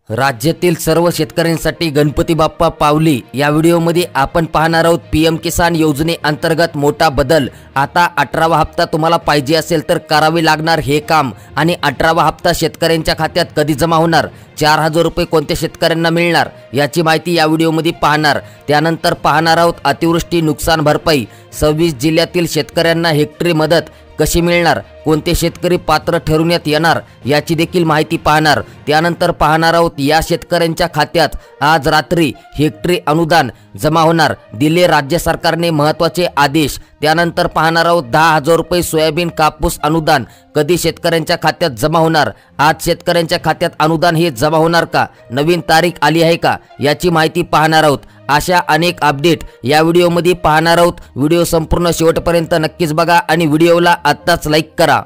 राज्यातील सर्व शेतकऱ्यांसाठी गणपती बाप्पा पावली या व्हिडिओमध्ये आपण पाहणार आहोत पीएम किसान योजनेअंतर्गत मोठा बदल। आता 18वा हप्ता तुम्हाला पाहिजे असेल तर करावे लागणार हे काम आणि 18वा हप्ता शेतकऱ्यांच्या खात्यात कधी जमा होणार, 4000 रुपये कोणत्या शेतकऱ्यांना मिळणार याची माहिती या व्हिडिओमध्ये पाहणार। त्यानंतर पाहणार आहोत अतिवृष्टी नुकसान भरपाई 26 जिल्ह्यातील शेतकऱ्यांना हेक्टरी मदत कशी मिळणार, कोणते शेतकरी पात्र ठरवण्यात येणार याची देखील माहिती पाहणार। त्यानंतर पाहणार आहोत या शेतकऱ्यांच्या खात्यात आज रात्री हेक्टरी अनुदान जमा होणार, दिले राज्य सरकारने महत्त्वाचे आदेश। त्यानंतर पाहणार आहोत 10,000 रुपये सोयाबीन कापूस अनुदान कधी शेतकऱ्यांच्या खात्यात जमा होणार, आज शेतकऱ्यांच्या खात्यात अनुदान हे जमा होणार का, नवीन तारीख आली आहे का याची माहिती पाहणार आहोत। अशा अनेक अपडेट या व्हिडिओमध्ये पाहणार आहोत। व्हिडिओ संपूर्ण शेवटपर्यंत नक्कीच बघा आणि व्हिडिओला आत्ताच लाईक करा।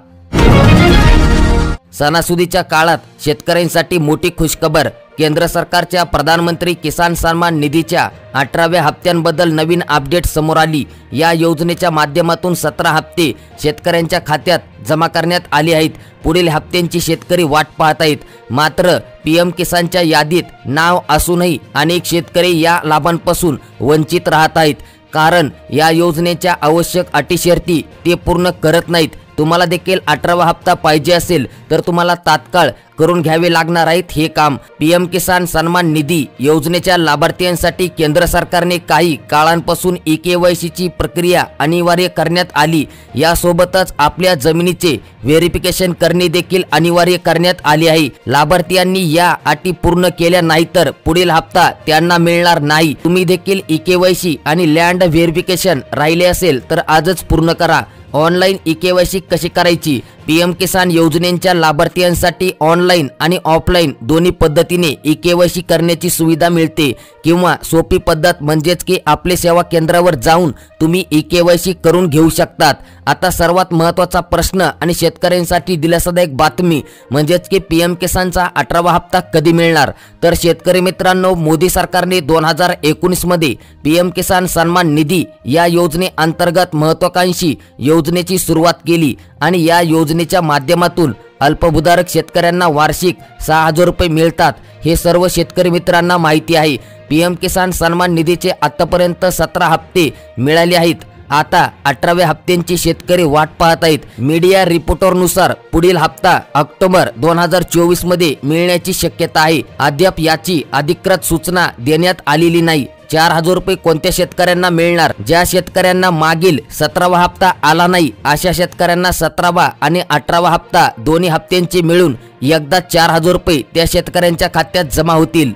सणासुदीच्या काळात शेतकऱ्यांसाठी मोठी खुशखबर, केंद्र सरकारच्या प्रधानमंत्री किसान सन्मान निधीच्या 18व्या हप्त्यांबद्दल नवीन अपडेट समोर आली। या योजनेच्या माध्यमातून 17 हप्ते शेतकऱ्यांच्या खात्यात जमा करण्यात आले आहेत। पुढील हप्त्यांची शेतकरी वाट पाहत आहेत। मात्र पीएम किसानच्या यादीत नाव असूनही अनेक शेतकरी या लाभांपासून वंचित राहत आहेत, कारण या योजनेच्या आवश्यक अटी शर्ती ते पूर्ण करत नाहीत। तुम्हाला देखील 18वा हप्ता पाहिजे असेल तर तुम्हाला तात्काळ करून घ्यावे लागणार आहेत हे काम। पीएम किसान सन्मान निधी योजनेच्या लाभार्थ्यांसाठी केंद्र सरकारने काही काळांपासून ई-केवायसीची प्रक्रिया अनिवार्य करण्यात आली। यासोबतच आपल्या जमिनीचे व्हेरिफिकेशन करणे देखील अनिवार्य करण्यात आले आहे। लाभार्थ्यांनी या अटी पूर्ण केल्या नाही तर पुढील हप्ता त्यांना मिळणार नाही। तुम्ही देखील ई-केवायसी आणि लँड व्हेरिफिकेशन राहिले असेल तर आजच पूर्ण करा। ऑनलाईन ई-केवायसी कशी करायची, पीएम किसान योजनेच्या लाभार्थ्यांसाठी ऑनलाईन आणि ऑफलाईन दोन्ही पद्धतीने ई-केवायसी करण्याची सुविधा मिळते किंवा सोपी पद्धत म्हणजेच की आपले सेवा केंद्रावर जाऊन तुम्ही ई-केवायसी करून घेऊ शकतात। आता सर्वात महत्त्वाचा प्रश्न आणि शेतकऱ्यांसाठी दिलासादायक बातमी म्हणजेच की पीएम किसानचा 18वा हप्ता कधी मिळणार। तर शेतकरी मित्रांनो, मोदी सरकारने 2019 मध्ये पीएम किसान सन्मान निधी या योजनेअंतर्गत महत्त्वाकांक्षी योजनेची सुरुवात केली आणि या योजनेच्या माध्यमातून अल्पभूधारक शेतकऱ्यांना वार्षिक 6,000 रुपये मिळतात। हे सर्व शेतकरी मित्रांना माहिती आहे। पीएम किसान सन्मान निधीचे आतापर्यंत 17 हप्ते मिळाले आहेत। आता 18व्या हप्त्यांची शेतकरी वाट पाहत आहेत। मीडिया रिपोर्टनुसार पुढील हप्ता ऑक्टोबर 2024 मध्ये मिळण्याची शक्यता आहे। अद्याप याची अधिकृत सूचना देण्यात आलेली नाही। 4000 रुपये कोणत्या शेतकऱ्यांना मिळणार, ज्या शेतकऱ्यांना मागील 17वा हप्ता आला नाही अशा शेतकऱ्यांना 17वा आणि 18वा हप्ता दोन्ही हप्त्यांचे मिळून एकदा 4000 रुपये त्या शेतकऱ्यांच्या खात्यात जमा होतील।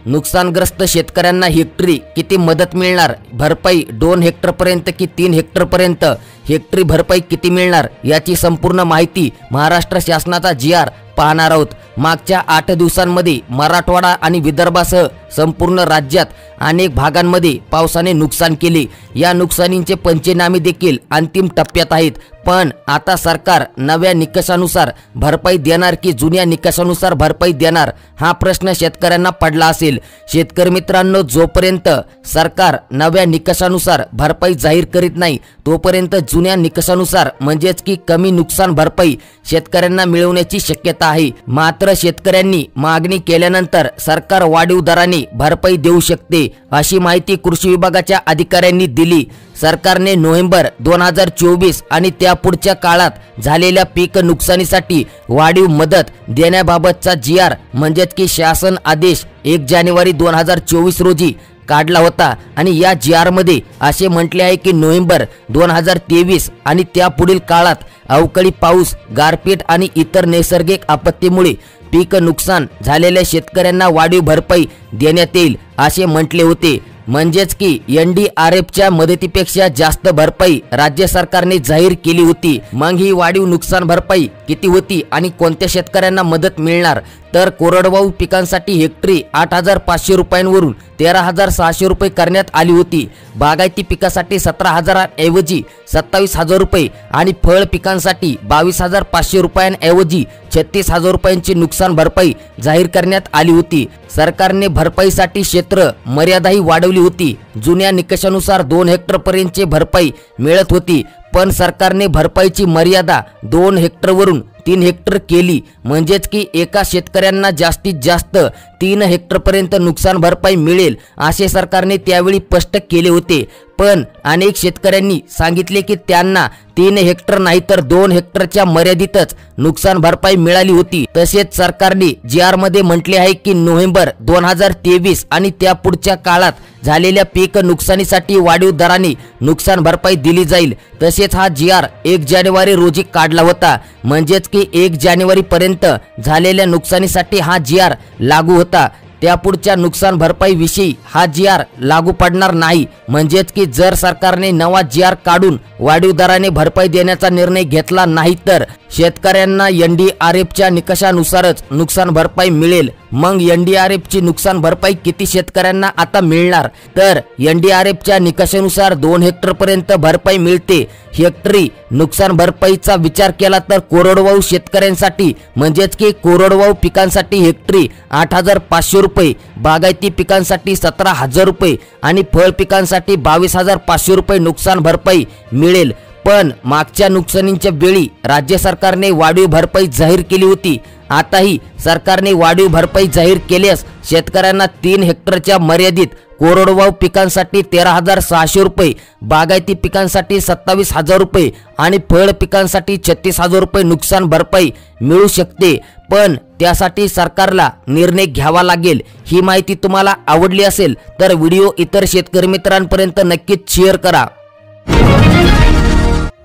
नुकसानग्रस्त शेतकऱ्यांना हेक्टरी किती मदत मिळणार, भरपाई 2 हेक्टरपर्यंत की 3 हेक्टरपर्यंत हेक्टरी भरपाई किती मिळणार याची संपूर्ण माहिती महाराष्ट्र शासनाचा GR पाहणार आहोत। मागच्या 8 दिवसांमध्ये मराठवाडा आणि विदर्भासह संपूर्ण राज्यात अनेक भागांमध्ये पावसाने नुकसान केले। या नुकसानींचे पंचनामे देखील अंतिम टप्प्यात आहेत। पण आता सरकार नव्या निकषानुसार भरपाई देणार की जुन्या निकषानुसार भरपाई देणार हा प्रश्न शेतकऱ्यांना पडला असेल। शेतकरी मित्रांनो, जोपर्यंत सरकार नव्या निकषानुसार भरपाई जाहीर करीत नाही तोपर्यंत जुन्या निकषानुसार म्हणजेच की कमी नुकसान भरपाई शेतकऱ्यांना मिळवण्याची शक्यता आहे। मात्र शेतकऱ्यांनी मागणी केल्यानंतर सरकार वाढीव दराने भरपाई देऊ शकते, अशी माहिती कृषी विभागाच्या अधिकाऱ्यांनी दिली। सरकारने नोव्हेंबर 2024 आणि त्यापुढच्या काळात झालेल्या पीक नुकसानीसाठी वाढीव मदत देण्याबाबतचा GR म्हणजेच की शासन आदेश 1 जानेवारी 2024 रोजी काढला होता आणि या GR मध्ये असे म्हटले आहे की नोव्हेंबर 2023 आणि त्यापुढील काळात अवकाळी पाऊस, गारपीट आणि इतर नैसर्गिक आपत्तीमुळे पीक नुकसान झालेल्या शेतकऱ्यांना वाढीव भरपाई देण्यात येईल असे म्हटले होते। म्हणजेच की NDRFच्या मदतीपेक्षा जास्त भरपाई राज्य सरकारने जाहीर केली होती। मग ही वाढीव नुकसान भरपाई किती होती आणि कोणत्या शेतकऱ्यांना मदत मिळणार, तर कोरडवाहू पिकांसाठी हेक्टरी 8,500 रुपयांवरून 13,600 रुपये करण्यात आली होती। बागायती पिकासाठी 17,000 ऐवजी 27,000 रुपये आणि फळ पिकांसाठी 22,500 रुपयांऐवजी 36,000 रुपयांची नुकसान भरपाई जाहीर करण्यात आली होती। सरकारने भरपाईसाठी क्षेत्र मर्यादाही वाढवली होती। जुन्या निकषानुसार 2 हेक्टरपर्यंतची भरपाई मिळत होती, पण सरकारने भरपाईची मर्यादा 2 हेक्टरवरून 3 हेक्टर केली, म्हणजेच की एका शेतकऱ्यांना जास्तीत जास्त 3 हेक्टरपर्यंत नुकसान भरपाई मिळेल असे सरकारने त्यावेळी स्पष्ट केले होते। पण अनेक शेतकऱ्यांनी सांगितले की त्यांना 3 हेक्टर नाही तर 2 हेक्टरच्या मर्यादितच नुकसान भरपाई मिळाली होती। तसेच सरकारने GR मध्ये म्हटले आहे की नोव्हेंबर 2023 आणि त्यापुढच्या काळात झालेल्या पीक नुकसानीसाठी वाढीव दराने नुकसान भरपाई दिली जाईल। तसेच हा GR 1 जानेवारी रोजी काढला होता, म्हणजेच की 1 जानेवारी पर्यंत झालेल्या नुकसानीसाठी हा GR लागू होता। त्यापुढच्या नुकसान भरपाई विषयी हा GR लागू पडणार नाही, म्हणजेच की जर सरकारने नवा GR काढून वाढीव दराने भरपाई देण्याचा निर्णय घेतला नाही तर शेतकऱ्यांना NDRFच्या निकषानुसारच नुकसान भरपाई मिळेल। मग NDRFची नुकसान भरपाई किती शेतकऱ्यांना आता मिळणार? तर NDRFच्या निकषानुसार 2 हेक्टर पर्यंत भरपाई मिळते। हेक्टरी नुकसान भरपाईचा विचार केला तर कोरडवाहू शेतकऱ्यांसाठी म्हणजेच की कोरडवाहू पिकांसाठी हेक्टरी 8,500 रुपये, बागायती पिकांसाठी 17,000 रुपये आणि फळ पिकांसाठी 22,500 रुपये नुकसान भरपाई मिळेल। पण मागच्या नुकसानीच्या वेळी राज्य सरकारने वाढीव भरपाई जाहीर केली होती। आताही सरकारने वाढीव भरपाई जाहीर केल्यास शेतकऱ्यांना 3 हेक्टरच्या मर्यादित कोरडवाहू पिकांसाठी 13,600 रुपये, बागायती पिकांसाठी 27,000 रुपये आणि फळ पिकांसाठी 36,000 रुपये नुकसान भरपाई मिळू शकते। पण त्यासाठी सरकारला निर्णय घ्यावा लागेल। ही माहिती तुम्हाला आवडली असेल तर व्हिडिओ इतर शेतकरी मित्रांपर्यंत नक्कीच शेअर करा।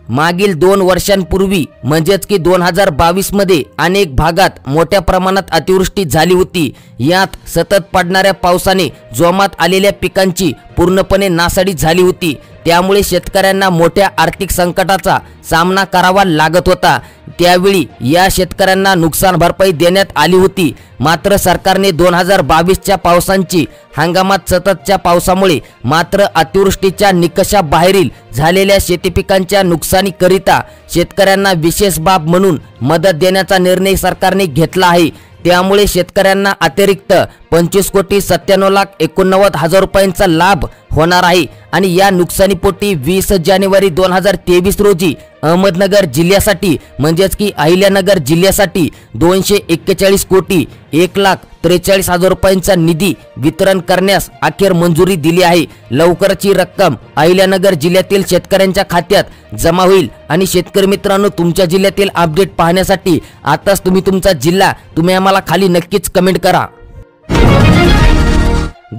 मागील 2 वर्षांपूर्वी म्हणजेच की 2022 मध्ये अनेक भागात मोठ्या प्रमाणात अतिवृष्टी झाली होती। यात सतत पडणाऱ्या पावसाने जोमात आलेल्या पिकांची पूर्णपणे नासाडी झाली होती। त्यामुळे शेतकऱ्यांना मोठ्या आर्थिक संकटाचा सामना करावा लागत होता। त्यावेळी या शेतकऱ्यांना नुकसान भरपाई देण्यात आली होती। मात्र सरकारने 2022च्या पावसांची हंगामात सततच्या पावसामुळे मात्र अतिवृष्टीच्या निकषाबाहेरील झालेल्या शेतीपिकांच्या नुकसानीकरिता शेतकऱ्यांना विशेष बाब म्हणून मदत देण्याचा निर्णय सरकारने घेतला आहे। त्यामुळे शेतकऱ्यांना अतिरिक्त 25,97,89,000 रुपयांचा लाभ होणार आहे आणि या नुकसानीपोटी 20 जानेवारी 2023 रोजी अहमदनगर जिल्ह्यासाठी म्हणजेच की अहिल्यानगर जिल्ह्यासाठी 241,01,43,000 रुपयांचा निधी वितरण करण्यास अखेर मंजुरी दिली आहे। लवकरच ही रक्कम अहिल्यानगर जिल्ह्यातील शेतकऱ्यांच्या खात्यात जमा होईल। आणि शेतकरी मित्रांनो, तुमच्या जिल्ह्यातील अपडेट पाहण्यासाठी आताच तुमचा जिल्हा आम्हाला खाली नक्कीच कमेंट करा।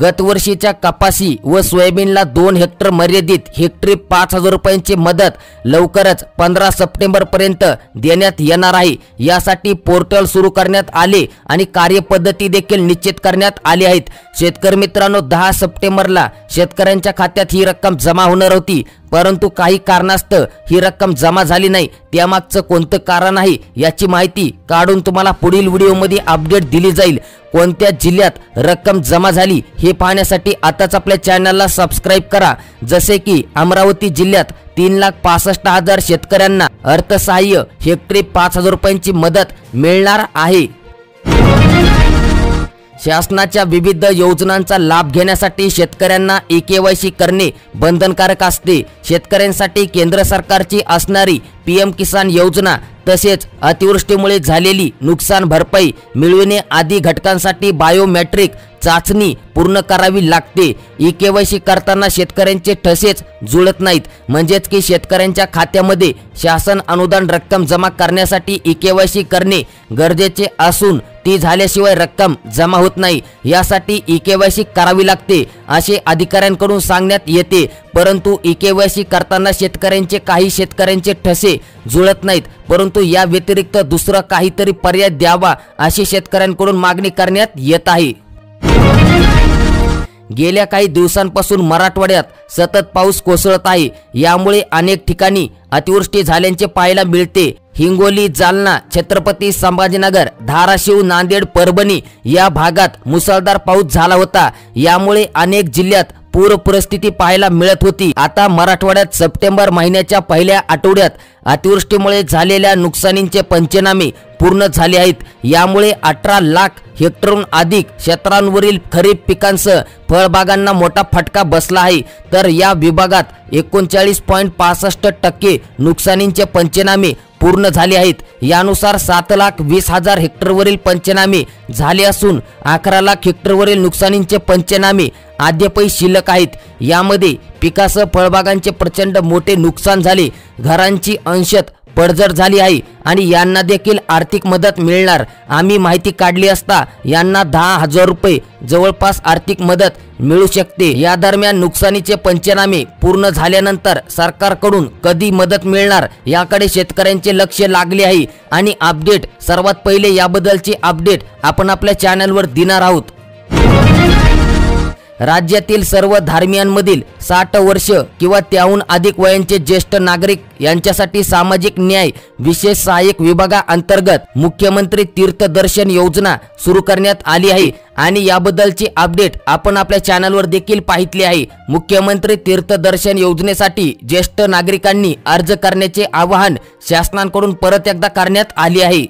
गत वर्षीच्या कपासी व सोयाबीनला 2 हेक्टर मर्यादित हेक्टरी 5,000 रुपयांची मदत लवकरच 15 सप्टेंबर पर्यंत देण्यात येणार आहे। यासाठी पोर्टल सुरू करण्यात आले आणि कार्यपद्धती देखील निश्चित करण्यात आली आहेत। शेतकरी मित्रांनो, 10 सप्टेंबरला शेतकऱ्यांच्या खात्यात ही रक्कम जमा होणार होती, परंतु काही कारणास्तव ही रक्कम जमा झाली नाही। त्यामागचं कोणतं कारण आहे याची माहिती काढून तुम्हाला पुढील व्हिडिओमध्ये अपडेट दिली जाईल। कोणत्या जिल्ह्यात रक्कम जमा झाली हे पाहण्यासाठी आताच आपल्या चॅनलला सबस्क्राइब करा। जसे की अमरावती जिल्ह्यात 3,65,000 शेतकऱ्यांना अर्थसहाय्य हेक्टरी 5,000 रुपयांची मदत मिळणार आहे। शासनाच्या विविध योजनांचा लाभ घेण्यासाठी शेतकऱ्यांना eKYC करणे बंधनकारक असते। शेतकऱ्यांसाठी केंद्र सरकारची असणारी PM किसान योजना तसेच अतिवृष्टीमुळे झालेली नुकसान भरपाई मिळविणे आदी घटकांसाठी बायोमेट्रिक चाचणी पूर्ण करावी लागते। eKYC करताना शेतकऱ्यांचे ठसेच जुळत नाहीत, म्हणजेच की शेतकऱ्यांच्या खात्यामध्ये शासन अनुदान रक्कम जमा करण्यासाठी eKYC करणे गरजेचे असून ती झाल्याशिवाय रक्कम जमा होत नाही। यासाठी eKYC करावी लागते असे अधिकाऱ्यांकडून सांगण्यात येते, परंतु eKYC करताना काही शेतकऱ्यांचे ठसे जुळत नाहीत, परंतु या व्यतिरिक्त दुसरा काहीतरी पर्याय द्यावा अशी शेतकऱ्यांकडून मागणी करण्यात येत आहे। गेल्या काही दिवसांपासून मराठवाड्यात सतत पाऊस कोसळत आहे। यामुळे अनेक ठिकाणी अतिवृष्टी झाल्याचे पाहायला मिळते। हिंगोली, जालना, छत्रपती संभाजीनगर, धाराशिव, नांदेड, परभणी या भागात मुसळधार पाऊस झाला होता। यामुळे अनेक जिल्ह्यात पूर परिस्थिती पाहायला मिळत होती। आता मराठवाड्यात सप्टेंबर महिन्याच्या पहिल्या आठवड्यात अतिवृष्टीमुळे झालेल्या नुकसानींचे पंचनामे पूर्ण झाले आहेत। यामुळे 18 लाख हेक्टरहून अधिक क्षेत्रांवरील खरीप पिकांसह फळबागांना मोठा फटका बसला आहे। तर या विभागात 39.65% नुकसानींचे पंचनामे पूर्ण झाले आहेत। यानुसार 7,20,000 हेक्टरवरील पंचनामे झाले असून 11 लाख हेक्टरवरील नुकसानींचे पंचनामे अद्यापही शिल्लक आहेत। यामध्ये पिकासह फळबागांचे प्रचंड मोठे नुकसान झाले, घरांची अंशतः पडझड झाली आहे आणि यांना देखील आर्थिक मदत मिळणार। आम्ही माहिती काढली असता यांना 10,000 रुपये जवळपास आर्थिक मदत मिळू शकते। या दरम्यान नुकसानीचे पंचनामे पूर्ण झाल्यानंतर सरकारकडून कधी मदत मिळणार याकडे शेतकऱ्यांचे लक्ष लागले आहे आणि अपडेट सर्वात पहिले याबद्दलची अपडेट आपण आपल्या चॅनलवर देणार आहोत। राज्यातील सर्व धर्मियांमधील 60 वर्ष किंवा त्याहून अधिक वयांचे ज्येष्ठ नागरिक यांच्यासाठी सामाजिक न्याय विशेष सहाय्यक विभागाअंतर्गत मुख्यमंत्री तीर्थदर्शन योजना सुरू करण्यात आली आहे आणि याबद्दलची अपडेट आपण आपल्या चॅनलवर देखील पाहितली आहे। मुख्यमंत्री तीर्थदर्शन योजनेसाठी ज्येष्ठ नागरिकांनी अर्ज करण्याचे आवाहन शासनाकडून परत एकदा करण्यात आले आहे।